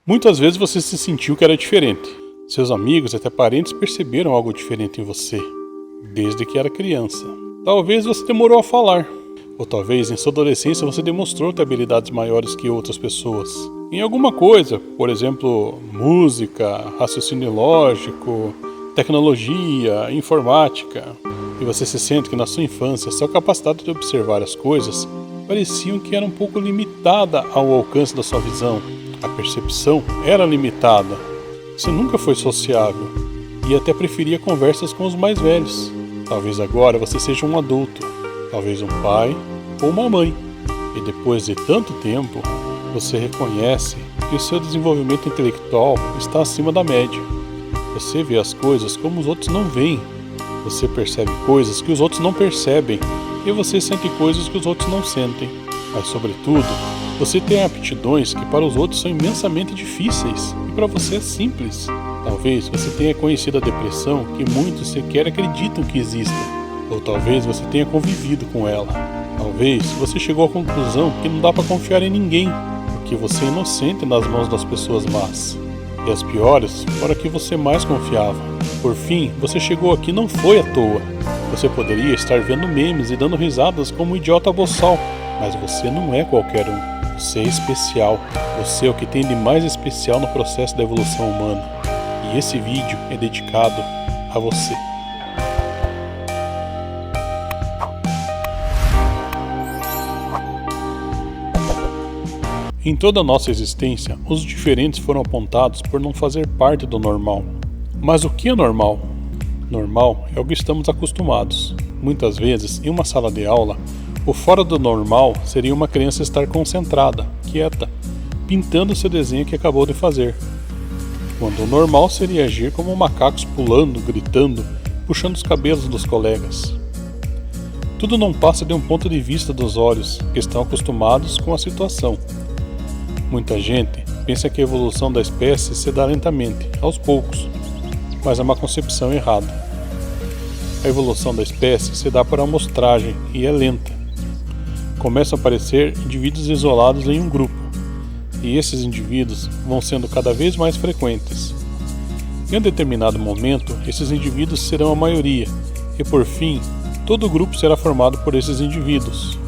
Muitas vezes você se sentiu que era diferente. Seus amigos e até parentes perceberam algo diferente em você, desde que era criança. Talvez você demorou a falar, ou talvez em sua adolescência você demonstrou ter habilidades maiores que outras pessoas. Em alguma coisa, por exemplo, música, raciocínio lógico, tecnologia, informática. E você se sente que na sua infância sua capacidade de observar as coisas pareciam que era um pouco limitada ao alcance da sua visão. A percepção era limitada. Você nunca foi sociável e até preferia conversas com os mais velhos. Talvez agora você seja um adulto, talvez um pai ou uma mãe. E depois de tanto tempo, você reconhece que o seu desenvolvimento intelectual está acima da média. Você vê as coisas como os outros não veem. Você percebe coisas que os outros não percebem. E você sente coisas que os outros não sentem. Mas, sobretudo, você tem aptidões que para os outros são imensamente difíceis e para você é simples. Talvez você tenha conhecido a depressão que muitos sequer acreditam que exista. Ou talvez você tenha convivido com ela. Talvez você chegou à conclusão que não dá para confiar em ninguém, porque você é inocente nas mãos das pessoas más. E as piores foram a que você mais confiava. Por fim, você chegou aqui não foi à toa. Você poderia estar vendo memes e dando risadas como um idiota boçal, mas você não é qualquer um. Você é especial. Você é o que tem de mais especial no processo da evolução humana. E esse vídeo é dedicado a você. Em toda a nossa existência, os diferentes foram apontados por não fazer parte do normal. Mas o que é normal? Normal é o que estamos acostumados. Muitas vezes, em uma sala de aula, o fora do normal seria uma criança estar concentrada, quieta, pintando seu desenho que acabou de fazer. Quando o normal seria agir como macacos pulando, gritando, puxando os cabelos dos colegas. Tudo não passa de um ponto de vista dos olhos, que estão acostumados com a situação. Muita gente pensa que a evolução da espécie se dá lentamente, aos poucos, mas é uma concepção errada. A evolução da espécie se dá por amostragem e é lenta. Começam a aparecer indivíduos isolados em um grupo, e esses indivíduos vão sendo cada vez mais frequentes. Em um determinado momento, esses indivíduos serão a maioria, e por fim, todo o grupo será formado por esses indivíduos.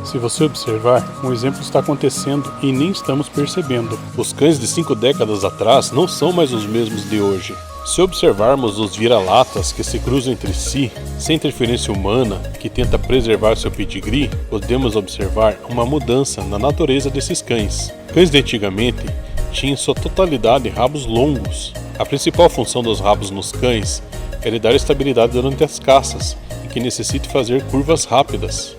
Se você observar, um exemplo está acontecendo e nem estamos percebendo. Os cães de 5 décadas atrás não são mais os mesmos de hoje. Se observarmos os vira-latas que se cruzam entre si, sem interferência humana, que tenta preservar seu pedigree, podemos observar uma mudança na natureza desses cães. Cães de antigamente tinham em sua totalidade rabos longos. A principal função dos rabos nos cães é lhe dar estabilidade durante as caças e que necessite fazer curvas rápidas.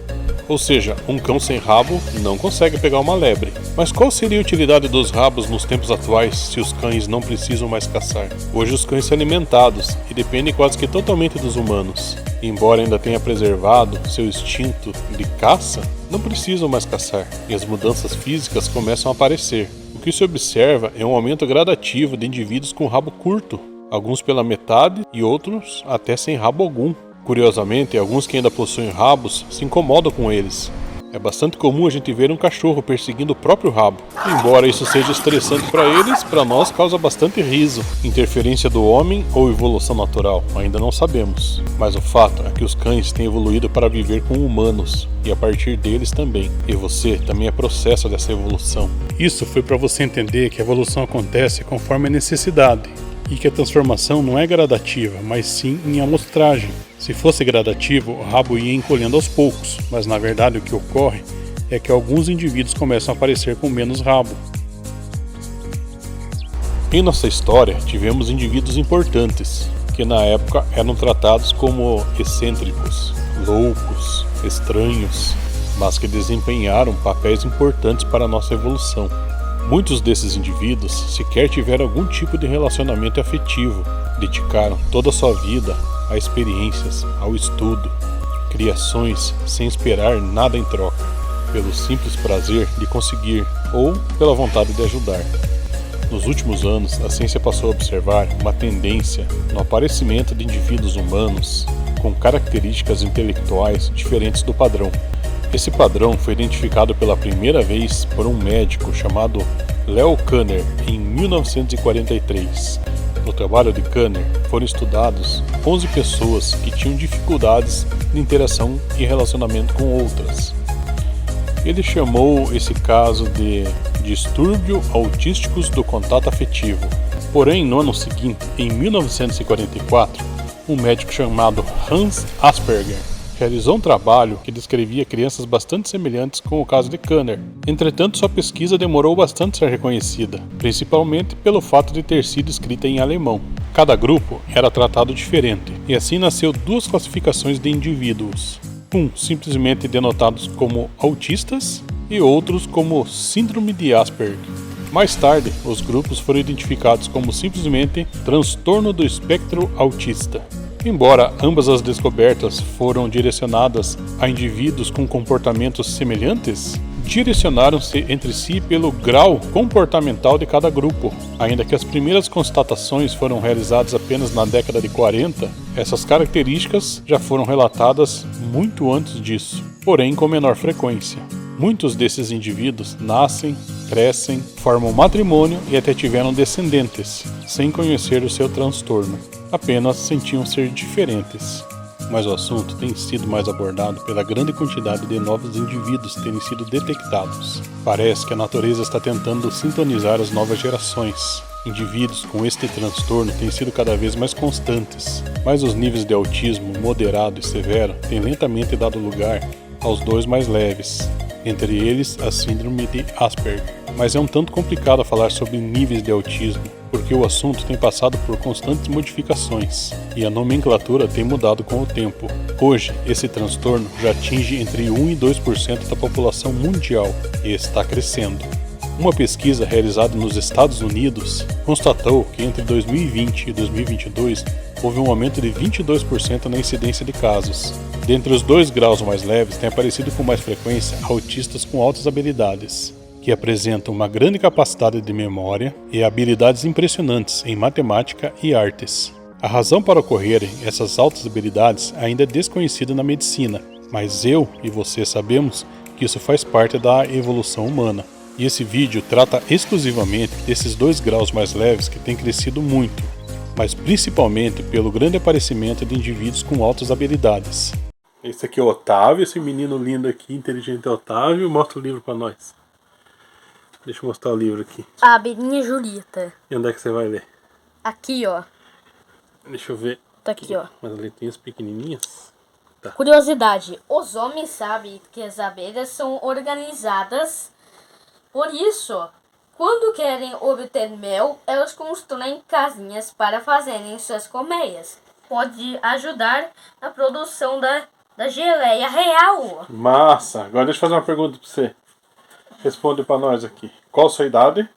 Ou seja, um cão sem rabo não consegue pegar uma lebre. Mas qual seria a utilidade dos rabos nos tempos atuais se os cães não precisam mais caçar? Hoje os cães são alimentados e dependem quase que totalmente dos humanos. E embora ainda tenha preservado seu instinto de caça, não precisam mais caçar. E as mudanças físicas começam a aparecer. O que se observa é um aumento gradativo de indivíduos com rabo curto, alguns pela metade e outros até sem rabo algum. Curiosamente, alguns que ainda possuem rabos se incomodam com eles. É bastante comum a gente ver um cachorro perseguindo o próprio rabo. Embora isso seja estressante para eles, para nós causa bastante riso. Interferência do homem ou evolução natural? Ainda não sabemos. Mas o fato é que os cães têm evoluído para viver com humanos, e a partir deles também. E você também é processo dessa evolução. Isso foi para você entender que a evolução acontece conforme a necessidade. E que a transformação não é gradativa, mas sim em amostragem. Se fosse gradativo, o rabo ia encolhendo aos poucos, mas na verdade o que ocorre é que alguns indivíduos começam a aparecer com menos rabo. Em nossa história, tivemos indivíduos importantes, que na época eram tratados como excêntricos, loucos, estranhos, mas que desempenharam papéis importantes para a nossa evolução. Muitos desses indivíduos sequer tiveram algum tipo de relacionamento afetivo, dedicaram toda a sua vida a experiências, ao estudo, criações sem esperar nada em troca, pelo simples prazer de conseguir ou pela vontade de ajudar. Nos últimos anos, a ciência passou a observar uma tendência no aparecimento de indivíduos humanos com características intelectuais diferentes do padrão. Esse padrão foi identificado pela primeira vez por um médico chamado Leo Kanner em 1943. No trabalho de Kanner foram estudados 11 pessoas que tinham dificuldades de interação e relacionamento com outras. Ele chamou esse caso de distúrbio autísticos do contato afetivo. Porém, no ano seguinte, em 1944, um médico chamado Hans Asperger realizou um trabalho que descrevia crianças bastante semelhantes com o caso de Kanner. Entretanto, sua pesquisa demorou bastante a ser reconhecida, principalmente pelo fato de ter sido escrita em alemão. Cada grupo era tratado diferente, e assim nasceu duas classificações de indivíduos. Simplesmente denotados como autistas e outros como síndrome de Asperger. Mais tarde, os grupos foram identificados como simplesmente transtorno do espectro autista. Embora ambas as descobertas foram direcionadas a indivíduos com comportamentos semelhantes, direcionaram-se entre si pelo grau comportamental de cada grupo. Ainda que as primeiras constatações foram realizadas apenas na década de 40, essas características já foram relatadas muito antes disso, porém com menor frequência. Muitos desses indivíduos nascem, crescem, formam matrimônio e até tiveram descendentes, sem conhecer o seu transtorno. Apenas sentiam ser diferentes. Mas o assunto tem sido mais abordado pela grande quantidade de novos indivíduos terem sido detectados. Parece que a natureza está tentando sintonizar as novas gerações. Indivíduos com este transtorno têm sido cada vez mais constantes, mas os níveis de autismo moderado e severo têm lentamente dado lugar aos dois mais leves, entre eles a síndrome de Asperger. Mas é um tanto complicado falar sobre níveis de autismo, porque o assunto tem passado por constantes modificações e a nomenclatura tem mudado com o tempo. Hoje, esse transtorno já atinge entre 1 e 2% da população mundial e está crescendo. Uma pesquisa realizada nos Estados Unidos constatou que entre 2020 e 2022 houve um aumento de 22% na incidência de casos. Dentre os 2 graus mais leves, tem aparecido com mais frequência autistas com altas habilidades, que apresentam uma grande capacidade de memória e habilidades impressionantes em matemática e artes. A razão para ocorrerem essas altas habilidades ainda é desconhecida na medicina, mas eu e você sabemos que isso faz parte da evolução humana. E esse vídeo trata exclusivamente desses 2 graus mais leves que têm crescido muito, mas principalmente pelo grande aparecimento de indivíduos com altas habilidades. Esse aqui é o Otávio, esse menino lindo aqui, inteligente é Otávio. Mostra o livro para nós. Deixa eu mostrar o livro aqui. A Abelhinha Julieta. E onde é que você vai ler? Aqui, ó. Deixa eu ver. Tá aqui, ó. Umas letrinhas pequenininhas. Tá. Curiosidade. Os homens sabem que as abelhas são organizadas. Por isso, quando querem obter mel, elas constroem casinhas para fazerem suas colmeias. Pode ajudar na produção da geleia real. Massa! Agora deixa eu fazer uma pergunta para você. Responde para nós aqui. Qual a sua idade?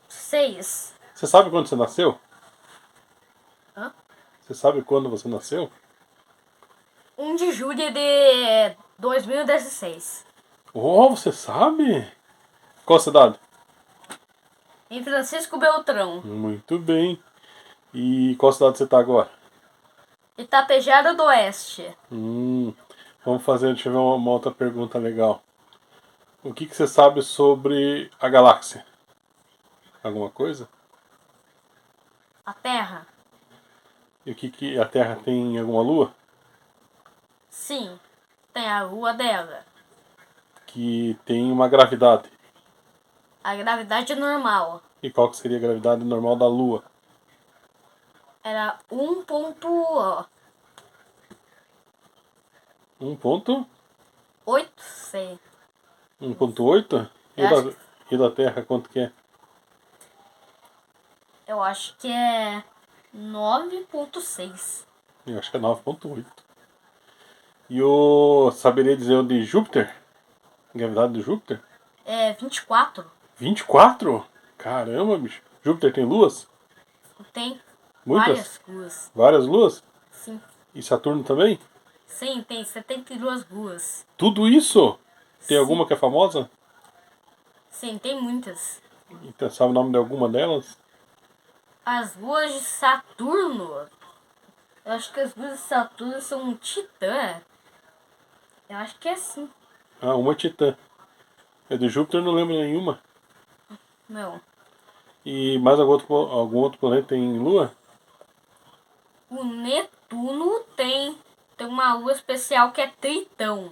6. Você sabe quando você nasceu? Hã? Você sabe quando você nasceu? 1 de julho de 2016. Oh, você sabe? Qual a cidade? Em Francisco Beltrão. Muito bem. E qual cidade você está agora? Itapejara do Oeste. Vamos fazer, deixa eu ver uma outra pergunta legal. O que você sabe sobre a galáxia? Alguma coisa? A Terra? E o que a Terra tem alguma lua? Sim, tem a lua dela. Que tem uma gravidade. A gravidade normal E qual que seria a gravidade normal da Lua? era 1,8, sei. 1,8? E da Terra quanto que é? Eu acho que é 9,6. Eu acho que é 9,8. E saberia dizer o de Júpiter? A gravidade de Júpiter? É 24. 24? Caramba, bicho. Júpiter tem luas? Tem Muitas? várias luas. Várias luas? Sim. E Saturno também? Sim, tem 72 luas. Tudo isso? Tem Sim. alguma que é famosa? Sim, tem muitas. Então, sabe o nome de alguma delas? As luas de Saturno. Eu acho que as luas de Saturno são um titã. Eu acho que é sim. Ah, uma Titã. É de Júpiter, não lembro nenhuma. Não. E mais algum outro planeta tem lua? O Netuno tem uma lua especial que é Tritão.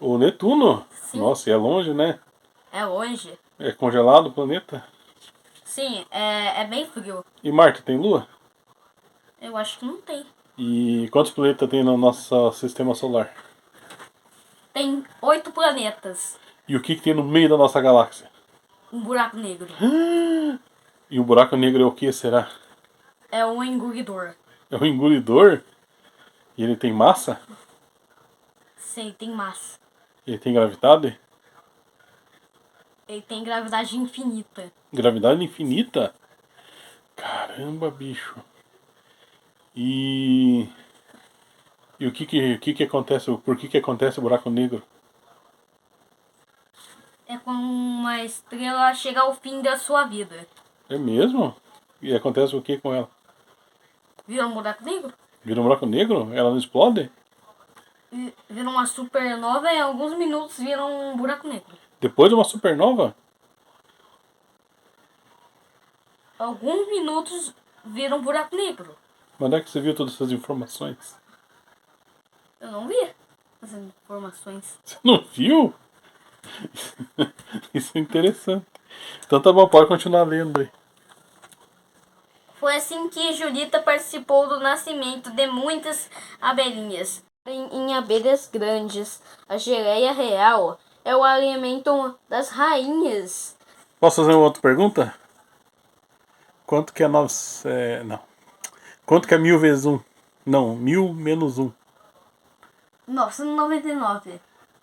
O Netuno? Sim. Nossa, e é longe, né? É longe. É congelado o planeta? Sim, é bem frio. E Marte tem lua? Eu acho que não tem. E quantos planetas tem no nosso sistema solar? Tem 8 planetas. E o que tem no meio da nossa galáxia? Um buraco negro. E o buraco negro é o que será? É um engolidor. É um engolidor? E ele tem massa? Sim, tem massa. Ele tem gravidade? Ele tem gravidade infinita. Gravidade infinita? Caramba, bicho. E o que acontece? Por que acontece o buraco negro? É quando uma estrela chega ao fim da sua vida. É mesmo? E acontece o que com ela? Vira um buraco negro? Vira um buraco negro? Ela não explode? Vira uma supernova e em alguns minutos vira um buraco negro. Depois de uma supernova? Alguns minutos vira um buraco negro. Mas onde é que você viu todas essas informações? Eu não vi essas informações. Você não viu? Isso é interessante. Então tá bom, pode continuar lendo aí. Foi assim que Julita participou do nascimento de muitas abelhinhas. Em abelhas grandes, a geleia real é o alimento das rainhas. Posso fazer uma outra pergunta? Quanto que é não. Quanto que é 1000 vezes 1? Não, 1000 menos 1. 999.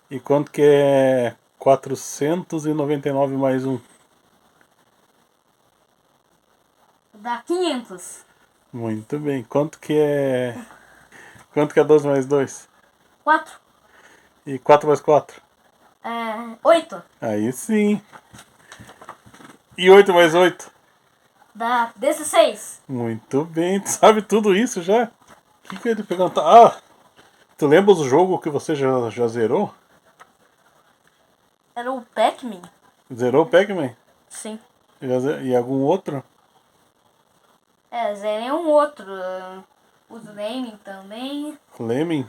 E quanto que é 499 mais 1? Dá 500. Muito bem. Quanto que é 12 mais 2? 4. E 4 mais 4? 8. Aí sim. E 8 mais 8? Dá 16. Muito bem. Tu sabe tudo isso já? O que eu ia te perguntar? Ah, tu lembra do jogo que você já zerou? Era o Pac-Man? Zerou o Pac-Man? Sim. E algum outro? Zerei um outro. Os Rayman também. Lemming?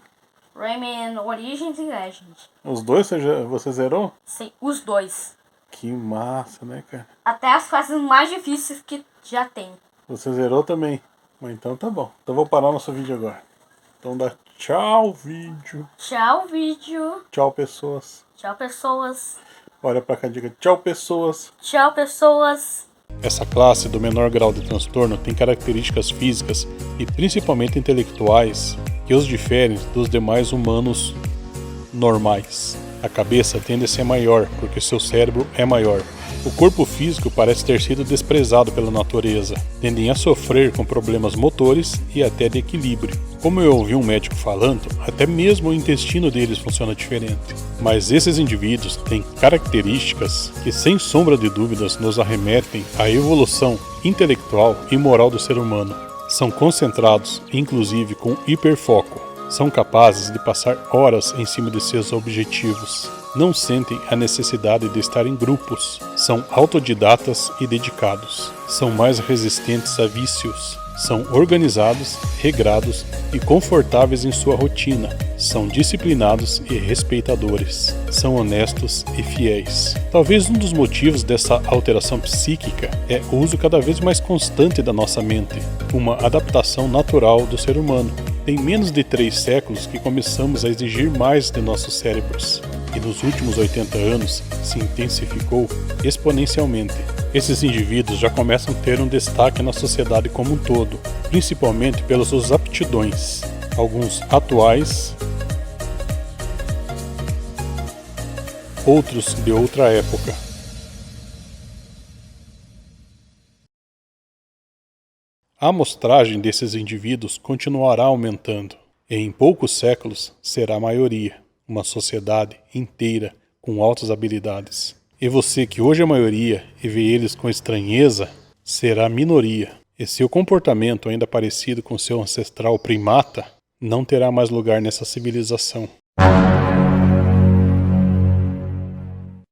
Rayman Origins e Legends. Os dois você zerou? Sim, os dois. Que massa, né, cara? Até as fases mais difíceis que já tem. Você zerou também. Mas então tá bom. Então vou parar nosso vídeo agora. Então dá tchau, vídeo. Tchau, vídeo. Tchau, pessoas. Tchau, pessoas. Olha pra cá, diga tchau, pessoas. Tchau, pessoas. Essa classe do menor grau de transtorno tem características físicas e principalmente intelectuais que os diferem dos demais humanos normais. A cabeça tende a ser maior porque seu cérebro é maior. O corpo físico parece ter sido desprezado pela natureza. Tendem a sofrer com problemas motores e até de equilíbrio. Como eu ouvi um médico falando, até mesmo o intestino deles funciona diferente. Mas esses indivíduos têm características que, sem sombra de dúvidas, nos arremetem à evolução intelectual e moral do ser humano. São concentrados, inclusive com hiperfoco. São capazes de passar horas em cima de seus objetivos. Não sentem a necessidade de estar em grupos. São autodidatas e dedicados. São mais resistentes a vícios. São organizados, regrados e confortáveis em sua rotina. São disciplinados e respeitadores. São honestos e fiéis. Talvez um dos motivos dessa alteração psíquica é o uso cada vez mais constante da nossa mente, uma adaptação natural do ser humano. Tem menos de 3 séculos que começamos a exigir mais de nossos cérebros, e nos últimos 80 anos se intensificou exponencialmente. Esses indivíduos já começam a ter um destaque na sociedade como um todo, principalmente pelas suas aptidões, alguns atuais, outros de outra época. A amostragem desses indivíduos continuará aumentando, e em poucos séculos será a maioria, uma sociedade inteira com altas habilidades. E você que hoje é a maioria e vê eles com estranheza, será a minoria. E seu comportamento ainda parecido com seu ancestral primata, não terá mais lugar nessa civilização.